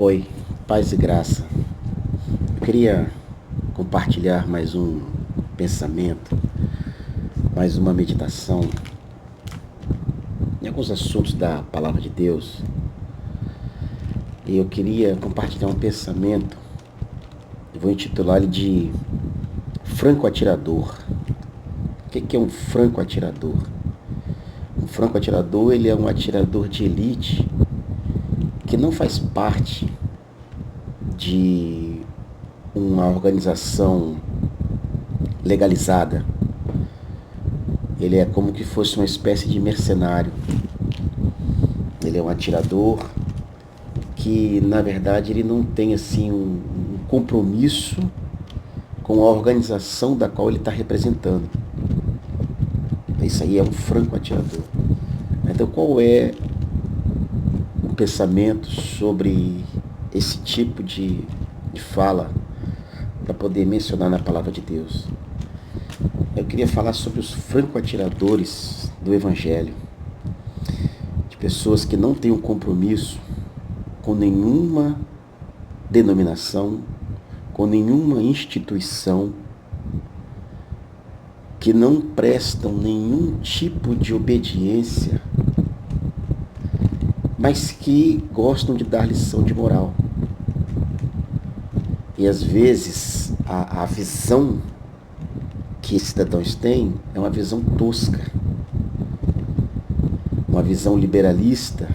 Oi, paz e graça. Eu queria compartilhar mais um pensamento, mais uma meditação em alguns assuntos da Palavra de Deus. E eu queria compartilhar um pensamento, eu vou intitular ele de franco atirador. O que é um franco atirador? Um franco atirador, ele é um atirador de elite que não faz parte de uma organização legalizada. Ele é como que fosse uma espécie de mercenário. Ele é um atirador que, na verdade, ele não tem assim um compromisso com a organização da qual ele está representando. Isso aí é um franco atirador. Então, qual é o pensamento sobre esse tipo de fala para poder mencionar na Palavra de Deus? Eu queria falar sobre os franco-atiradores do Evangelho, de pessoas que não têm um compromisso com nenhuma denominação, com nenhuma instituição, que não prestam nenhum tipo de obediência, mas que gostam de dar lição de moral. E às vezes a visão que esses cidadãos têm é uma visão tosca, uma visão liberalista,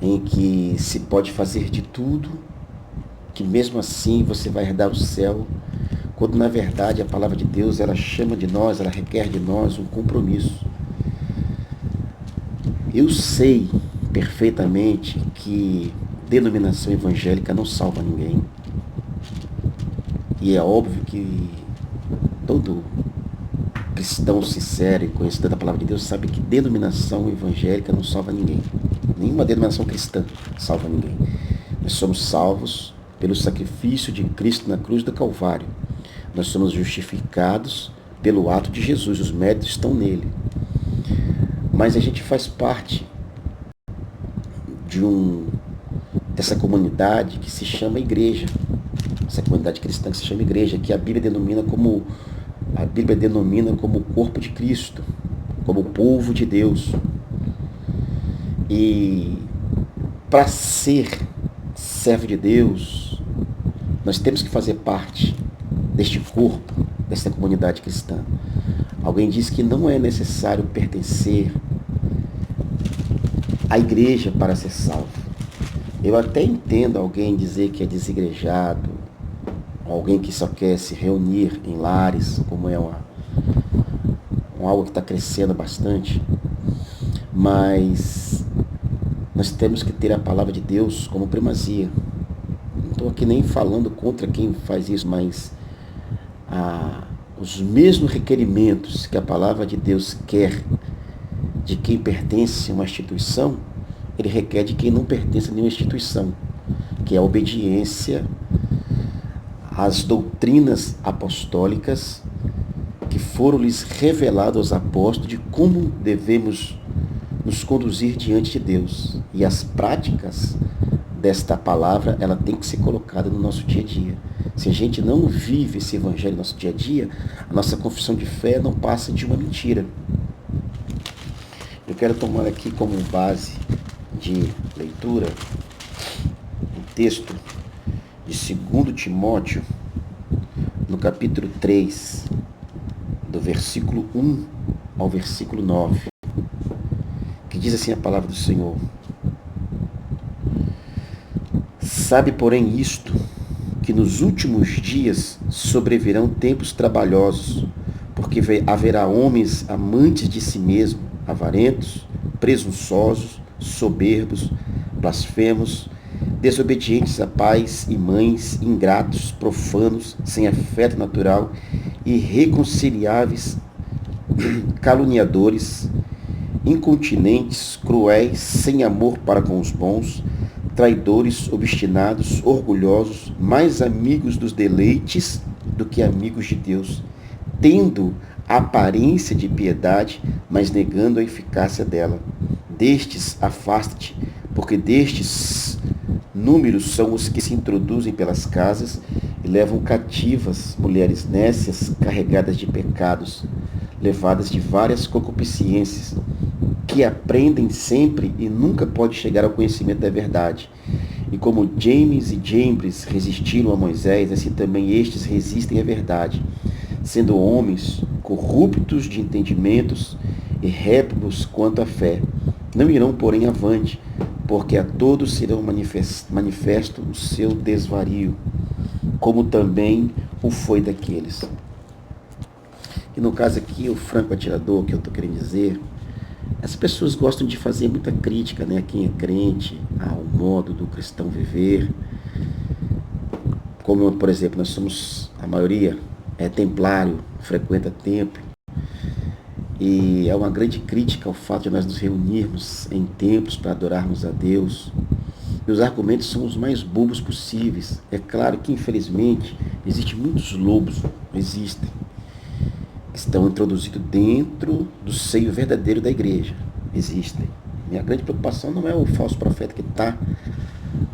em que se pode fazer de tudo, que mesmo assim você vai herdar o céu, quando na verdade a palavra de Deus, ela chama de nós, ela requer de nós um compromisso. Eu sei perfeitamente que denominação evangélica não salva ninguém. E é óbvio que todo cristão sincero e conhecedor da palavra de Deus sabe que denominação evangélica não salva ninguém. Nenhuma denominação cristã salva ninguém. Nós somos salvos pelo sacrifício de Cristo na cruz do Calvário. Nós somos justificados pelo ato de Jesus, os méritos estão nele. Mas a gente faz parte dessa comunidade que se chama igreja, essa comunidade cristã que se chama igreja, que a Bíblia denomina como o corpo de Cristo, como o povo de Deus. E para ser servo de Deus, nós temos que fazer parte deste corpo, dessa comunidade cristã. Alguém diz que não é necessário pertencer à igreja para ser salvo. Eu até entendo alguém dizer que é desigrejado, alguém que só quer se reunir em lares, como é algo que está crescendo bastante, mas nós temos que ter a palavra de Deus como primazia. Não estou aqui nem falando contra quem faz isso, mas os mesmos requerimentos que a palavra de Deus quer de quem pertence a uma instituição, ele requer de quem não pertence a nenhuma instituição, que é a obediência às doutrinas apostólicas que foram-lhes reveladas aos apóstolos de como devemos nos conduzir diante de Deus. E as práticas desta palavra, ela tem que ser colocada no nosso dia a dia. Se a gente não vive esse evangelho no nosso dia a dia, a nossa confissão de fé não passa de uma mentira. Eu quero tomar aqui como base de leitura o texto de 2 Timóteo, no capítulo 3, do versículo 1 ao versículo 9, que diz assim a palavra do Senhor: Sabe, porém, isto, que nos últimos dias sobrevirão tempos trabalhosos, porque haverá homens amantes de si mesmos, avarentos, presunçosos, soberbos, blasfemos, desobedientes a pais e mães, ingratos, profanos, sem afeto natural, irreconciliáveis, caluniadores, incontinentes, cruéis, sem amor para com os bons, traidores, obstinados, orgulhosos, mais amigos dos deleites do que amigos de Deus, tendo a aparência de piedade, mas negando a eficácia dela. Destes, afasta-te, porque destes Números são os que se introduzem pelas casas e levam cativas mulheres nécias carregadas de pecados, levadas de várias concupiscências, que aprendem sempre e nunca podem chegar ao conhecimento da verdade. E como James e Jambres resistiram a Moisés, assim também estes resistem à verdade, sendo homens corruptos de entendimentos e réprobos quanto à fé. Não irão, porém, avante, porque a todos serão manifesto o seu desvario, como também o foi daqueles. E no caso aqui, o franco atirador, que eu estou querendo dizer, as pessoas gostam de fazer muita crítica, né, a quem é crente, ao modo do cristão viver. Como, por exemplo, nós somos, a maioria é templário, frequenta templo, e é uma grande crítica ao fato de nós nos reunirmos em templos para adorarmos a Deus. E os argumentos são os mais bobos possíveis. É claro que, infelizmente, existem muitos lobos, existem, que estão introduzidos dentro do seio verdadeiro da igreja. Existem. Minha grande preocupação não é o falso profeta que está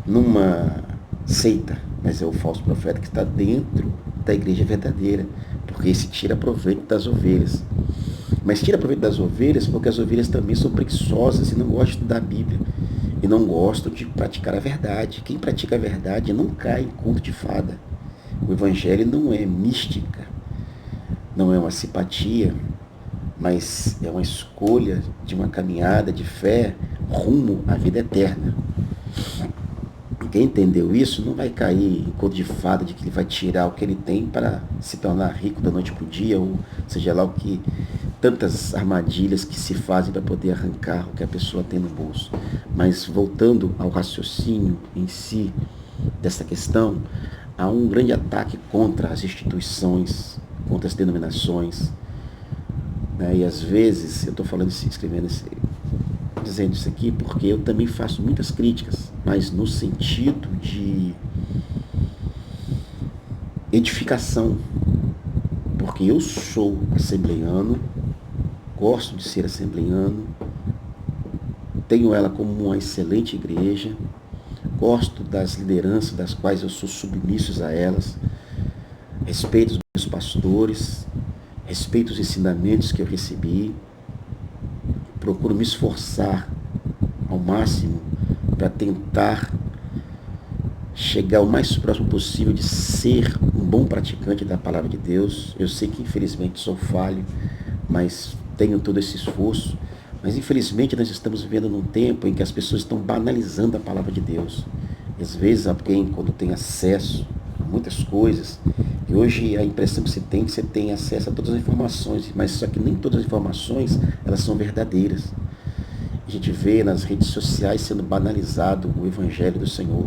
numa seita, mas é o falso profeta que está dentro da igreja verdadeira, porque esse tira proveito das ovelhas. Mas tira proveito das ovelhas porque as ovelhas também são preguiçosas e não gostam de estudar a Bíblia. E não gostam de praticar a verdade. Quem pratica a verdade não cai em conto de fada. O Evangelho não é mística, não é uma simpatia, mas é uma escolha de uma caminhada de fé rumo à vida eterna. Quem entendeu isso não vai cair em conto de fada de que ele vai tirar o que ele tem para se tornar rico da noite para o dia, ou seja lá o que, tantas armadilhas que se fazem para poder arrancar o que a pessoa tem no bolso. Mas voltando ao raciocínio em si dessa questão, há um grande ataque contra as instituições, contra as denominações, né? E às vezes, eu estou falando, escrevendo, dizendo isso aqui porque eu também faço muitas críticas, mas no sentido de edificação, porque eu sou assembleiano, gosto de ser assembleiano, tenho ela como uma excelente igreja, gosto das lideranças das quais eu sou submisso a elas, respeito os meus pastores, respeito os ensinamentos que eu recebi, procuro me esforçar ao máximo para tentar chegar o mais próximo possível de ser um bom praticante da palavra de Deus. Eu sei que infelizmente sou falho, mas tenho todo esse esforço. Mas infelizmente nós estamos vivendo num tempo em que as pessoas estão banalizando a palavra de Deus. E às vezes alguém, quando tem acesso a muitas coisas, e hoje a impressão que você tem acesso a todas as informações, mas só que nem todas as informações elas são verdadeiras. A gente vê nas redes sociais sendo banalizado o Evangelho do Senhor.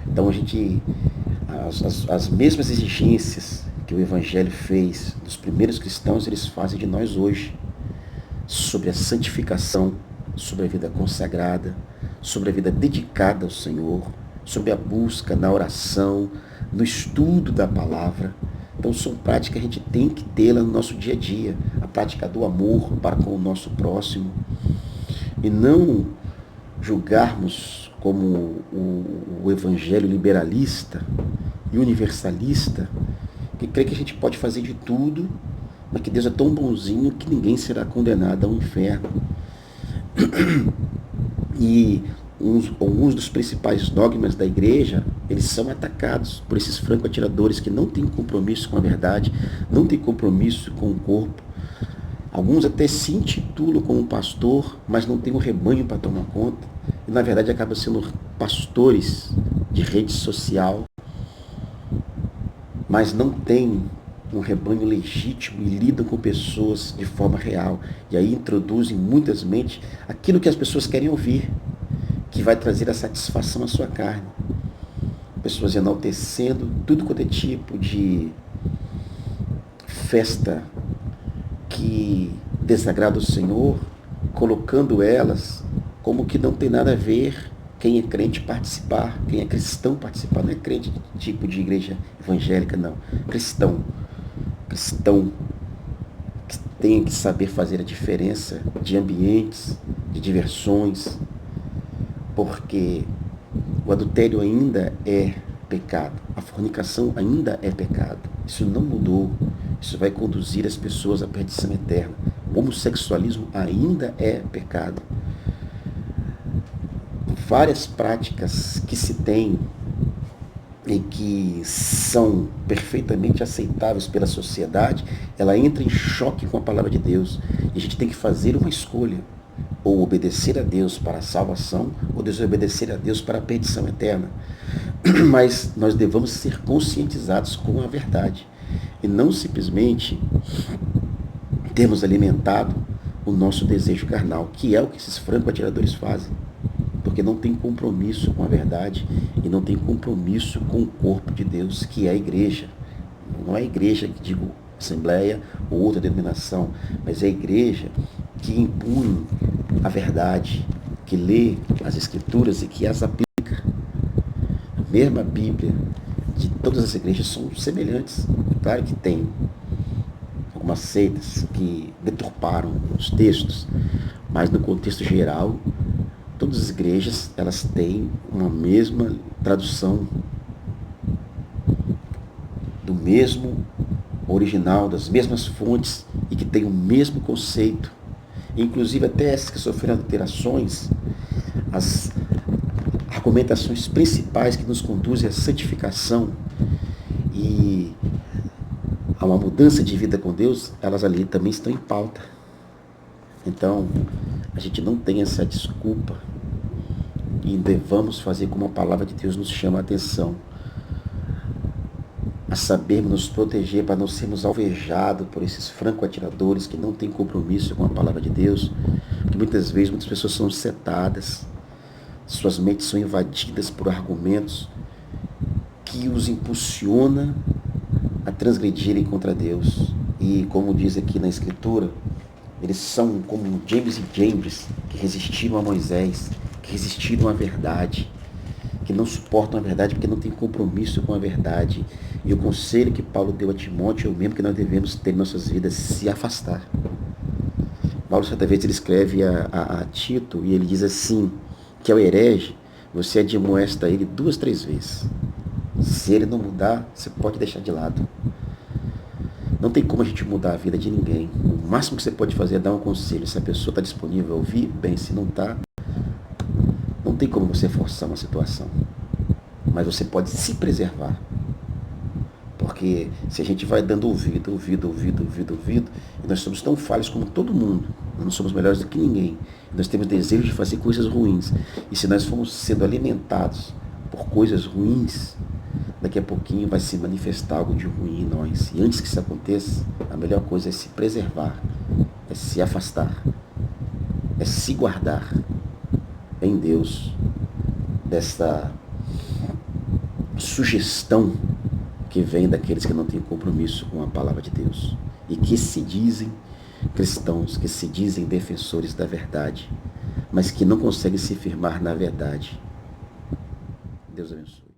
Então as mesmas exigências que o Evangelho fez dos primeiros cristãos, eles fazem de nós hoje, sobre a santificação, sobre a vida consagrada, sobre a vida dedicada ao Senhor, sobre a busca na oração, no estudo da palavra. Então são práticas que a gente tem que tê-la no nosso dia a dia, a prática do amor para com o nosso próximo, e não julgarmos como o evangelho liberalista e universalista, que crê que a gente pode fazer de tudo, mas que Deus é tão bonzinho que ninguém será condenado ao inferno. E alguns dos principais dogmas da igreja, eles são atacados por esses franco-atiradores que não têm compromisso com a verdade, não têm compromisso com o corpo. Alguns até se intitulam como pastor, mas não têm um rebanho para tomar conta. E na verdade acabam sendo pastores de rede social, mas não têm um rebanho legítimo e lidam com pessoas de forma real. E aí introduzem muitas mentes aquilo que as pessoas querem ouvir, que vai trazer a satisfação à sua carne. Pessoas enaltecendo tudo quanto é tipo de festa que desagrada o Senhor, colocando elas como que não tem nada a ver quem é crente participar, quem é cristão participar. Não é crente de tipo de igreja evangélica, não. Cristão que tem que saber fazer a diferença de ambientes, de diversões, porque O adultério ainda é pecado. A fornicação ainda é pecado. Isso não mudou. Isso vai conduzir as pessoas à perdição eterna. O homossexualismo ainda é pecado. Várias práticas que se tem e que são perfeitamente aceitáveis pela sociedade, ela entra em choque com a palavra de Deus. E a gente tem que fazer uma escolha. Ou obedecer a Deus para a salvação, ou desobedecer a Deus para a perdição eterna. Mas nós devemos ser conscientizados com a verdade. E não simplesmente termos alimentado o nosso desejo carnal, que é o que esses franco-atiradores fazem. Porque não tem compromisso com a verdade e não tem compromisso com o corpo de Deus, que é a igreja. Não é a igreja que digo assembleia ou outra denominação, mas é a igreja que impõe a verdade, que lê as escrituras e que as aplica. A mesma Bíblia de todas as igrejas são semelhantes. Claro que tem algumas seitas que deturparam os textos, mas no contexto geral, todas as igrejas elas têm uma mesma tradução do mesmo original, das mesmas fontes e que tem o mesmo conceito. Inclusive até essas que sofreram alterações, as argumentações principais que nos conduzem à santificação e a uma mudança de vida com Deus, elas ali também estão em pauta. Então, a gente não tem essa desculpa e devemos fazer como a palavra de Deus nos chama a atenção, a sabermos nos proteger para não sermos alvejados por esses franco-atiradores que não têm compromisso com a palavra de Deus, porque muitas vezes muitas pessoas são setadas, suas mentes são invadidas por argumentos que os impulsiona a transgredirem contra Deus. E como diz aqui na Escritura, eles são como James e Jambres, que resistiram a Moisés, que resistiram à verdade, que não suportam a verdade porque não têm compromisso com a verdade. E o conselho que Paulo deu a Timóteo é o mesmo que nós devemos ter em nossas vidas, se afastar. Paulo, certa vez, ele escreve a Tito e ele diz assim, que ao herege, você admoesta ele 2, 3 vezes. Se ele não mudar, você pode deixar de lado. Não tem como a gente mudar a vida de ninguém. O máximo que você pode fazer é dar um conselho. Se a pessoa está disponível a ouvir, bem. Se não está, não tem como você forçar uma situação. Mas você pode se preservar. Porque se a gente vai dando ouvido, e nós somos tão falhos como todo mundo, nós não somos melhores do que ninguém, nós temos desejo de fazer coisas ruins, e se nós formos sendo alimentados por coisas ruins, daqui a pouquinho vai se manifestar algo de ruim em nós. E antes que isso aconteça, a melhor coisa é se preservar, é se afastar, é se guardar em Deus dessa sugestão que vem daqueles que não têm compromisso com a palavra de Deus e que se dizem cristãos, que se dizem defensores da verdade, mas que não conseguem se firmar na verdade. Deus abençoe.